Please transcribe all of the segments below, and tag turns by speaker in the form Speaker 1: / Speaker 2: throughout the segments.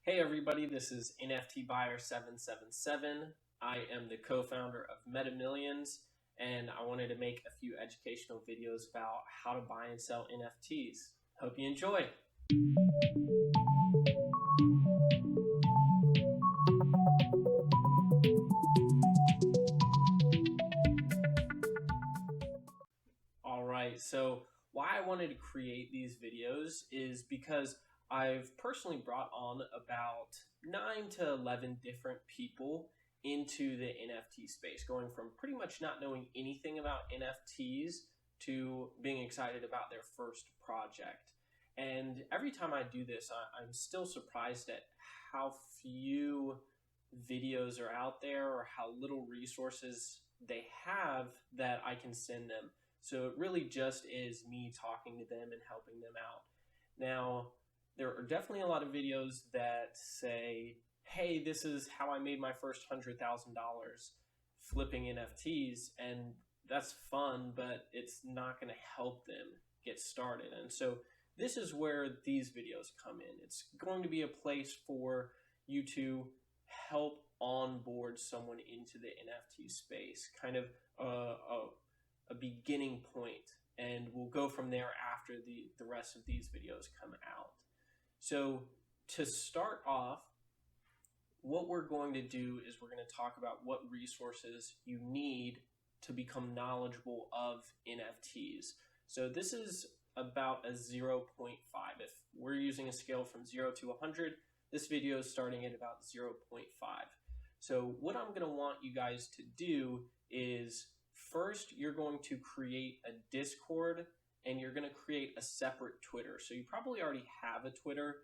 Speaker 1: Hey everybody, this is NFT Buyer 777. I am the co-founder of MetaMillions, and I wanted to make a few educational videos about how to buy and sell NFTs. Hope you enjoy. All right, so why I wanted to create these videos is because I've personally brought on about 9 to 11 different people into the NFT space, going from pretty much not knowing anything about NFTs to being excited about their first project. And every time I do this, I'm still surprised at how few videos are out there or how little resources they have that I can send them. So it really just is me talking to them and helping them out. Now, there are definitely a lot of videos that say, hey, this is how I made my first $100,000 flipping NFTs, and that's fun, but it's not going to help them get started. And so this is where these videos come in. It's going to be a place for you to help onboard someone into the NFT space, kind of a beginning point, and we'll go from there after the rest of these videos come out. So to start off, what we're going to do is we're going to talk about what resources you need to become knowledgeable of NFTs. So this is about a 0.5. If we're using a scale from 0 to 100, this video is starting at about 0.5. So what I'm going to want you guys to do is first, you're going to create a Discord and you're going to create a separate Twitter. So you probably already have a Twitter,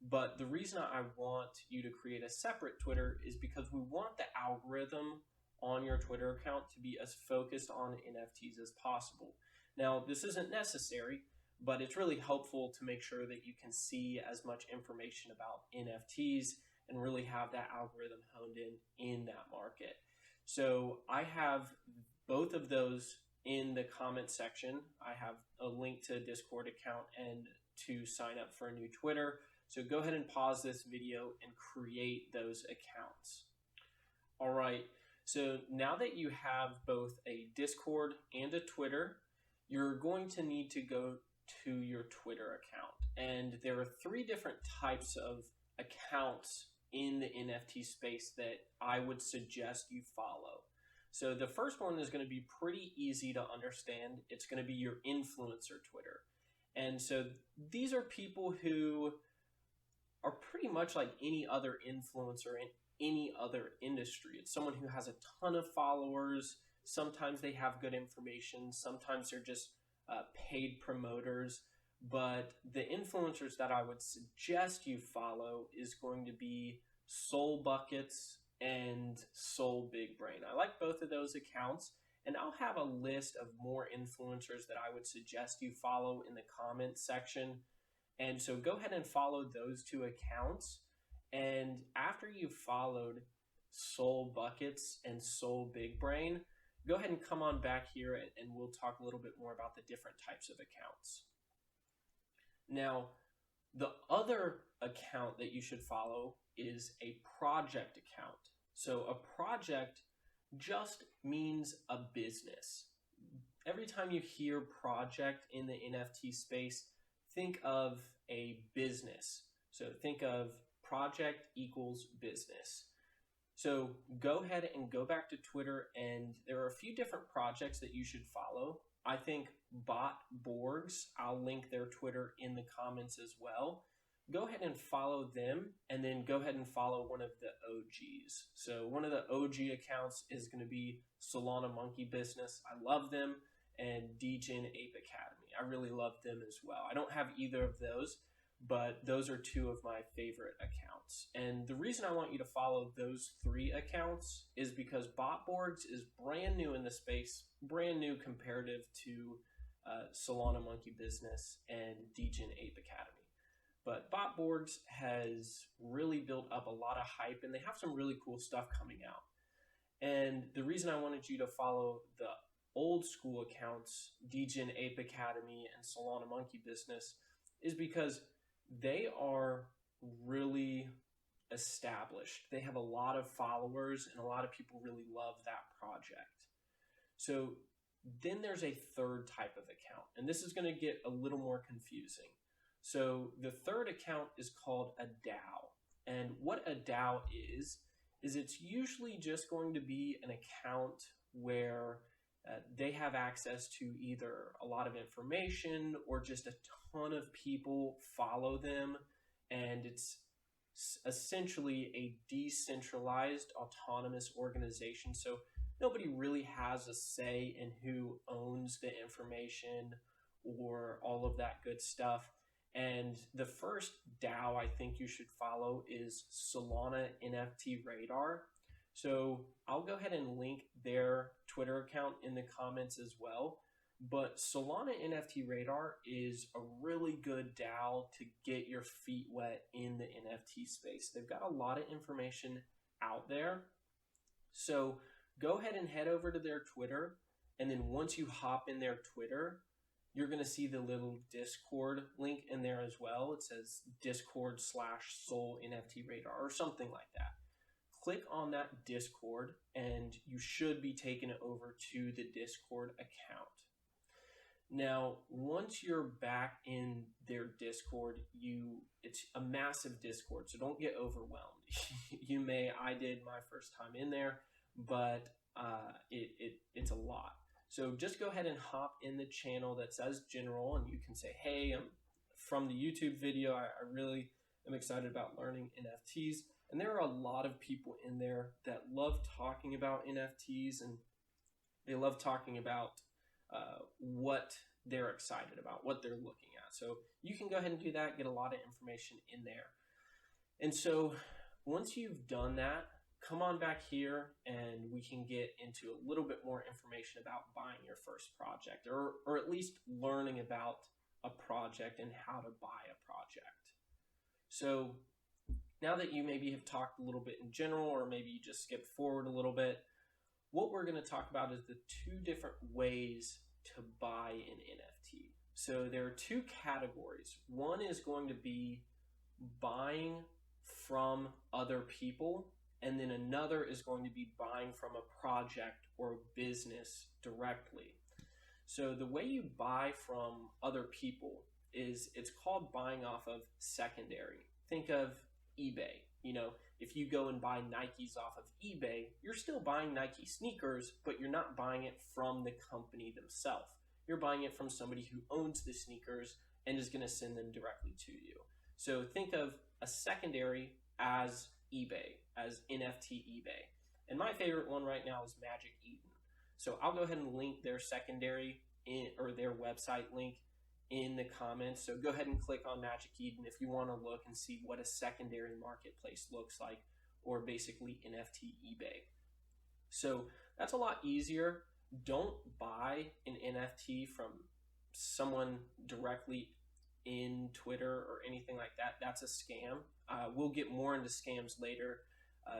Speaker 1: but the reason I want you to create a separate Twitter is because we want the algorithm on your Twitter account to be as focused on NFTs as possible. Now, this isn't necessary, but it's really helpful to make sure that you can see as much information about NFTs and really have that algorithm honed in that market. So I have both of those in the comment section. I have a link to a Discord account and to sign up for a new Twitter. So go ahead and pause this video and create those accounts. All right, so now that you have both a Discord and a Twitter, you're going to need to go to your Twitter account. And there are 3 different types of accounts in the NFT space that I would suggest you follow. So the first one is going to be pretty easy to understand. It's going to be your influencer Twitter. And so these are people who are pretty much like any other influencer in any other industry. It's someone who has a ton of followers. Sometimes they have good information. Sometimes they're just paid promoters. But the influencers that I would suggest you follow is going to be Soul Buckets and Soul Big Brain. I like both of those accounts, and I'll have a list of more influencers that I would suggest you follow in the comments section. And so go ahead and follow those 2 accounts. And after you've followed Soul Buckets and Soul Big Brain, go ahead and come on back here and we'll talk a little bit more about the different types of accounts. Now, the other account that you should follow is a project account. So a project just means a business. Every time you hear project in the NFT space, think of a business. So think of project equals business. So go ahead and go back to Twitter, and there are a few different projects that you should follow. I think Bot.Borgs, I'll link their Twitter in the comments as well. Go ahead and follow them, and then go ahead and follow one of the OGs. So one of the OG accounts is going to be Solana Monkey Business. I love them. And DGen Ape Academy. I really love them as well. I don't have either of those, but those are 2 of my favorite accounts. And the reason I want you to follow those 3 accounts is because Bot.Borgs is brand new in the space, brand new comparative to Solana Monkey Business and DGen Ape Academy. But Bot.Borgs has really built up a lot of hype, and they have some really cool stuff coming out. And the reason I wanted you to follow the old school accounts, DGen Ape Academy and Solana Monkey Business, is because they are really established. They have a lot of followers and a lot of people really love that project. So then there's a third type of account, and this is going to get a little more confusing. So the third account is called a DAO. And what a DAO is it's usually just going to be an account where they have access to either a lot of information or just a ton of people follow them, and it's essentially a decentralized autonomous organization. So nobody really has a say in who owns the information or all of that good stuff. And the first DAO I think you should follow is Solana NFT Radar. So I'll go ahead and link their Twitter account in the comments as well. But Solana NFT Radar is a really good DAO to get your feet wet in the NFT space. They've got a lot of information out there. So go ahead and head over to their Twitter. And then once you hop in their Twitter, you're going to see the little Discord link in there as well. It says Discord/Sol NFT Radar or something like that. Click on that Discord and you should be taken over to the Discord account. Now, once you're back in their Discord, it's a massive Discord, so don't get overwhelmed. I did my first time in there, but it's a lot. So just go ahead and hop in the channel that says general, and you can say, hey, I'm from the YouTube video. I really am excited about learning NFTs. And there are a lot of people in there that love talking about NFTs, and they love talking about what they're excited about, what they're looking at. So you can go ahead and do that, get a lot of information in there. And so once you've done that, come on back here and we can get into a little bit more information about buying your first project, or at least learning about a project and how to buy a project. So now that you maybe have talked a little bit in general, or maybe you just skipped forward a little bit, what we're going to talk about is the two different ways to buy an NFT. So there are two categories. One is going to be buying from other people, and then another is going to be buying from a project or a business directly. So the way you buy from other people it's called buying off of secondary. Think of eBay. If you go and buy Nikes off of eBay, you're still buying Nike sneakers, but you're not buying it from the company themselves. You're buying it from somebody who owns the sneakers and is going to send them directly to you. So think of a secondary as eBay, as NFT eBay. And my favorite one right now is Magic Eden. So I'll go ahead and link their secondary or their website link in the comments. So go ahead and click on Magic Eden if you want to look and see what a secondary marketplace looks like, or basically NFT eBay. So that's a lot easier. Don't buy an NFT from someone directly in Twitter or anything like that. That's a scam. We'll get more into scams later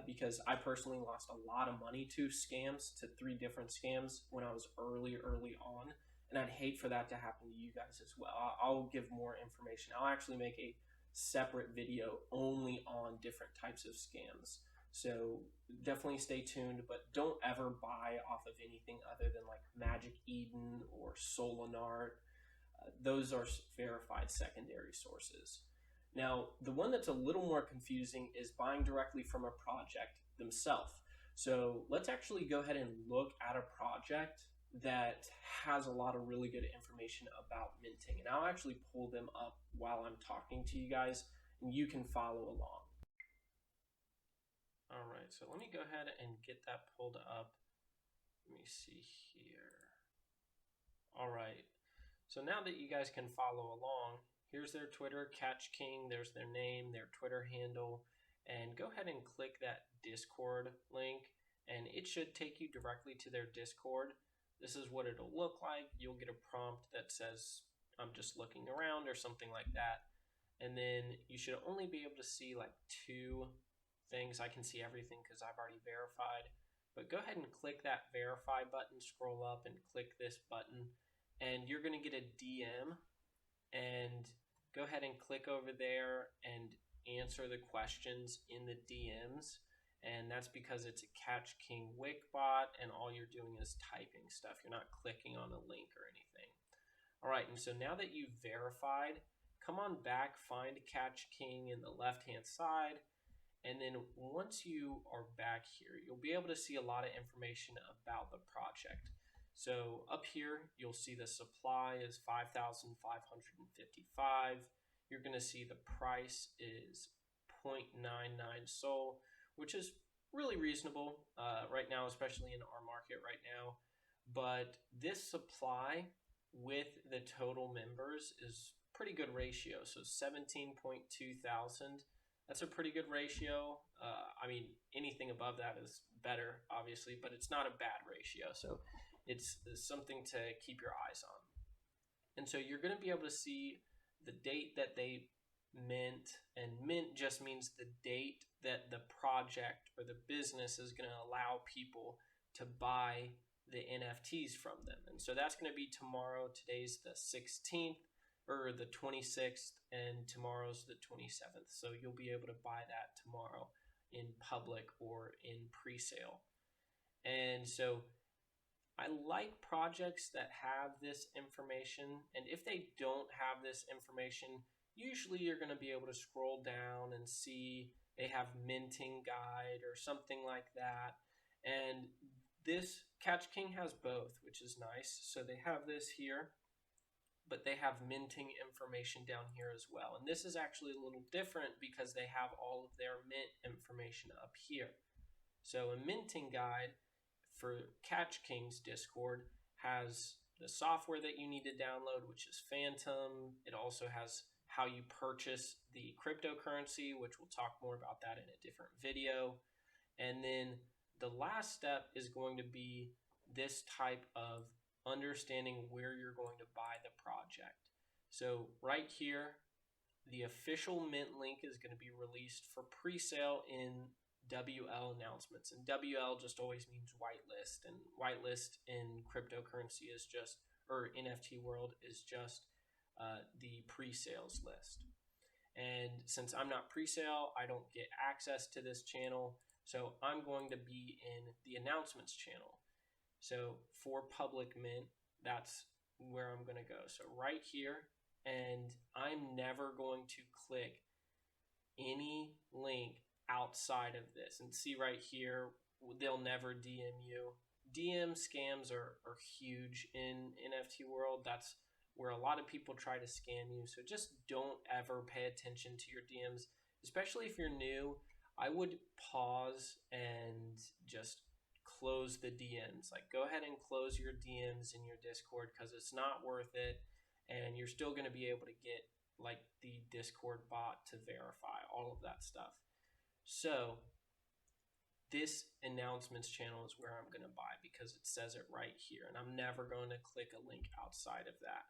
Speaker 1: because I personally lost a lot of money to scams, to 3 different scams when I was early on. And I'd hate for that to happen to you guys as well. I'll give more information. I'll actually make a separate video only on different types of scams. So definitely stay tuned, but don't ever buy off of anything other than like Magic Eden or Solanart. Those are verified secondary sources. Now, the one that's a little more confusing is buying directly from a project themselves. So let's actually go ahead and look at a project that has a lot of really good information about minting. And I'll actually pull them up while I'm talking to you guys, and you can follow along. All right, so let me go ahead and get that pulled up. Let me see here. All right, so now that you guys can follow along, here's their Twitter, CatchKing. There's their name, their Twitter handle, and go ahead and click that Discord link, and it should take you directly to their Discord. This is what it'll look like. You'll get a prompt that says, I'm just looking around or something like that. And then you should only be able to see like 2 things. I can see everything because I've already verified. But go ahead and click that verify button, scroll up and click this button. And you're going to get a DM. And go ahead and click over there and answer the questions in the DMs. And that's because it's a CatchKing Wick bot, and all you're doing is typing stuff. You're not clicking on a link or anything. All right, and so now that you've verified, come on back, find CatchKing in the left-hand side, and then once you are back here, you'll be able to see a lot of information about the project. So up here, you'll see the supply is 5,555. You're going to see the price is 0.99 SOL, which is really reasonable right now, especially in our market right now. But this supply with the total members is pretty good ratio. So 17.2 thousand. That's a pretty good ratio. I mean, anything above that is better, obviously, but it's not a bad ratio. So it's something to keep your eyes on. And so you're going to be able to see the date that they mint, and mint just means the date that the project or the business is going to allow people to buy the NFTs from them. And so that's going to be tomorrow. Today's the 16th. Or the 26th, and tomorrow's the 27th. So you'll be able to buy that tomorrow in public or in pre-sale. And so I like projects that have this information. And if they don't have this information, usually you're going to be able to scroll down and see they have minting guide or something like that. And this CatchKing has both, which is nice. So they have this here, but they have minting information down here as well. And this is actually a little different because they have all of their mint information up here. So a minting guide for CatchKing's Discord has the software that you need to download, which is Phantom. It also has how you purchase the cryptocurrency, which we'll talk more about that in a different video. And then the last step is going to be this type of understanding where you're going to buy the project. So right here, the official mint link is going to be released for pre-sale in WL announcements. And WL just always means whitelist, and whitelist in cryptocurrency is just, or NFT world is just the pre-sales list. And since I'm not pre-sale, I don't get access to this channel. So I'm going to be in the announcements channel. So for public mint, that's where I'm going to go. So right here, and I'm never going to click any link outside of this. And see right here, they'll never DM you. DM scams are huge in NFT world. That's where a lot of people try to scam you. So just don't ever pay attention to your DMs, especially if you're new. I would pause and just close the DMs. Like, go ahead and close your DMs in your Discord because it's not worth it, and you're still going to be able to get like the Discord bot to verify all of that stuff. So this announcements channel is where I'm going to buy because it says it right here, and I'm never going to click a link outside of that.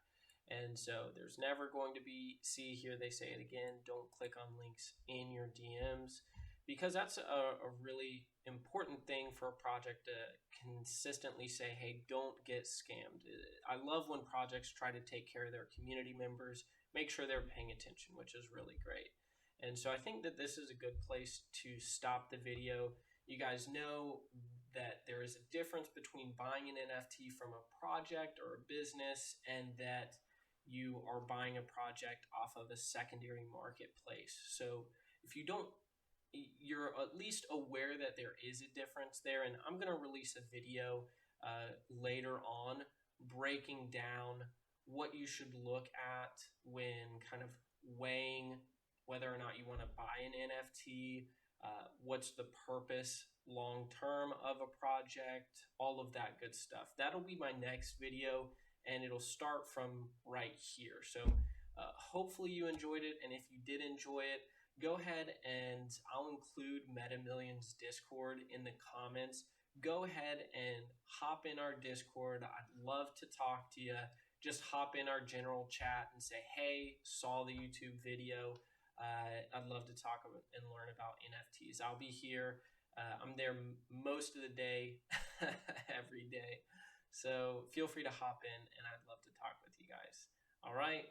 Speaker 1: And so there's never going to be, see here they say it again, don't click on links in your DMs, because that's a really important thing for a project to consistently say, hey, don't get scammed. I love when projects try to take care of their community members, make sure they're paying attention, which is really great. And so I think that this is a good place to stop the video. You guys know that there is a difference between buying an NFT from a project or a business and that you are buying a project off of a secondary marketplace. So if you don't, you're at least aware that there is a difference there. And I'm going to release a video later on breaking down what you should look at when kind of weighing whether or not you want to buy an NFT, what's the purpose long term of a project, all of that good stuff. That'll be my next video, and it'll start from right here. So hopefully you enjoyed it, and if you did enjoy it, go ahead and I'll include MetaMillions Discord in the comments. Go ahead and hop in our Discord. I'd love to talk to you. Just hop in our general chat and say, hey, saw the YouTube video. I'd love to talk and learn about NFTs. I'll be here. I'm there most of the day, every day. So feel free to hop in, and I'd love to talk with you guys. All right.